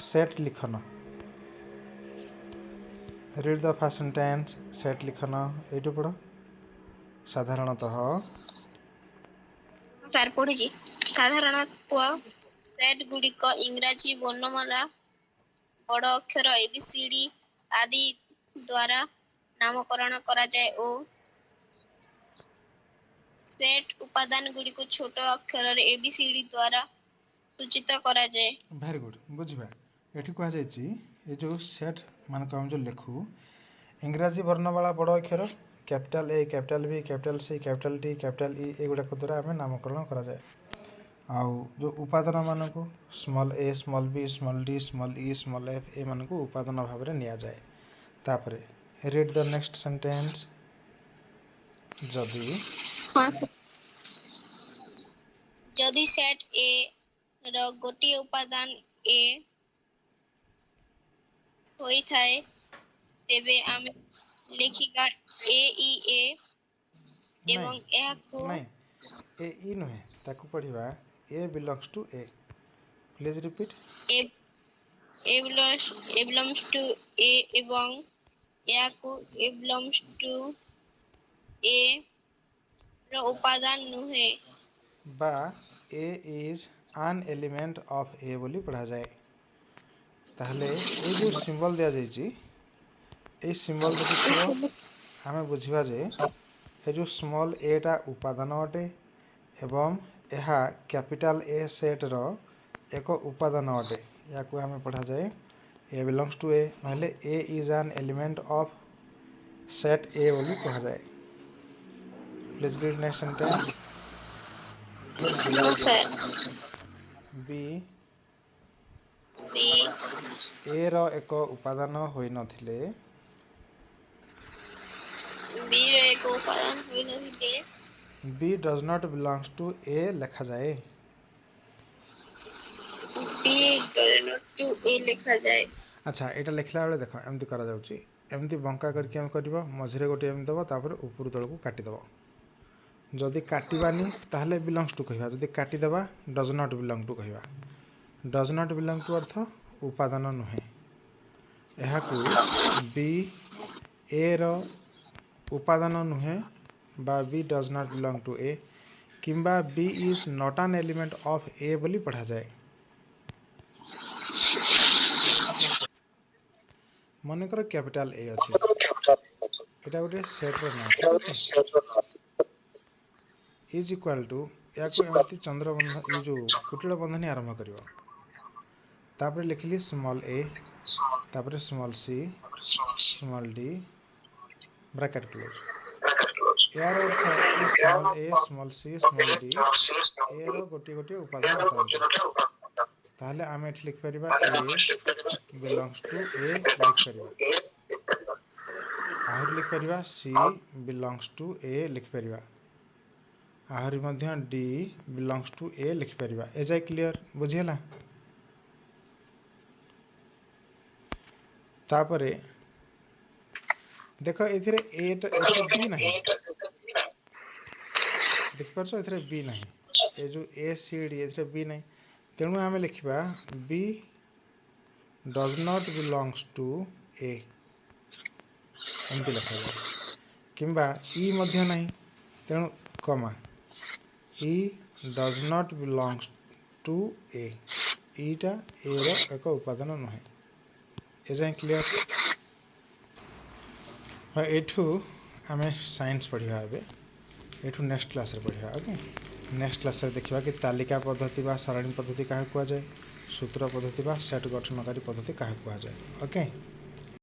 Set लिखन read the first sentence set लिखन एटू पढ़ साधारणतः तार पढ़ी साधारणतः सेट गुड़िक इंग्राजी वर्णमाला बड़ अक्षर एबीसीडी आदि द्वारा नामकरण करा जाए और सेट उपादान गुड़ी को छोट अक्षर एबीसीडी द्वारा सूचित करा जाए। वेरी गुड बुझा ये कह ये जो सेट मान को हम जो लिखू इंग्राजी वर्णमाला बड़ अक्षर capital A capital B capital C capital T capital E एगुड़ाक द्वारा आम नामकरण करा जाए आउ जो उपादान मान को स्मॉल ए small B small D small E small F ए मान को उपादान भाव में निया जाए। तापरे रीड द नेक्स्ट सेंटेंस जदि सेट ए रो गोटे उपादान ए होई थाए तेबे आमे लिखिबा ए ई ए एवं एहा को नहीं ए ई नुहे ताकू पढ़िबा a belongs to A please repeat a belongs to A एवं एहा को ए बिलोंग्स टू ए रो उपादान नुहे बा ए इज आन एलिमेंट ऑफ ए बोली पढ़ा जाए। ताहले ये जो सिंबल दिया जाइए ये सिंबल देखिए आम बुझा जे ये जो स्मॉल ए टा उपादान अटे एवं यह कैपिटल ए सेट रो एक उपादान अटे या को आम पढ़ा जाए ए बिलोंग्स टू ए ना a is an element of set A बोली पढ़ा जाए। Please read next sentence b A रो एक उपादान होई नथिले b does not belongs to A लिखा जाए। अच्छा यहाँ लिखला बेले देख एमती करा जाउची एमती बंका करके हम करबो मझिरे गोटे एम देबो तापर ऊपर तल को काटी देबो जदि काटिबानी ताहले बिलोंग्स टू कहबा जदि काटी देबा डज नॉट बिलोंग टू कहबा डज नॉट बिलोंग टू अर्थ उपादान नुहे यह बी ए रो उपादान नुहे बा b does not belong to A किंबा b is not an element of A बोली पढ़ा जाए। मनकर कैपिटल ए अच्छी एटा गोटे सेट रो ना इज इक्वल टू या को एमती चंद्रबंधन ये जो कुटिल बंधनी आरंभ करिवो तापर लिखली स्मॉल ए तापर small c small d bracket close यार अर्थ small A small c small d A रो गोटी गोटी उपादान अटंती ताहले आम एठी लिख परिबा ए बिलोंग्स टू ए लिख परिबा आहुर लिख परिबा सी बिलोंग्स टू ए लिख परिबा आहुरी मध्य डी बिलोंग्स टू ए लिख परिबा ए जाय क्लियर बुझियला। तापरे देख एथिरे ए बी नहीं देख पारछो एथिरे बी नहीं ए जो ए सी डी एथिरे बी नहीं तेणु आम लिखा b does not belongs to A एमती लिखा जाए किंबा ई मध्य नहीं तेणु comma e does not belongs to A ईटा ए रो एक उपादान नुहे ए जाए क्लियर। हाँ एठू आम साइंस पढ़ा एठू नेक्स्ट क्लास रे पढ़ा ओके नेक्स्ट क्लास रे देखा कि तालिका पद्धति बा सारणी पद्धति क्या कहुए सूत्र पद्धति बा सेट गठनकारी पद्धति क्या कहुए ओके।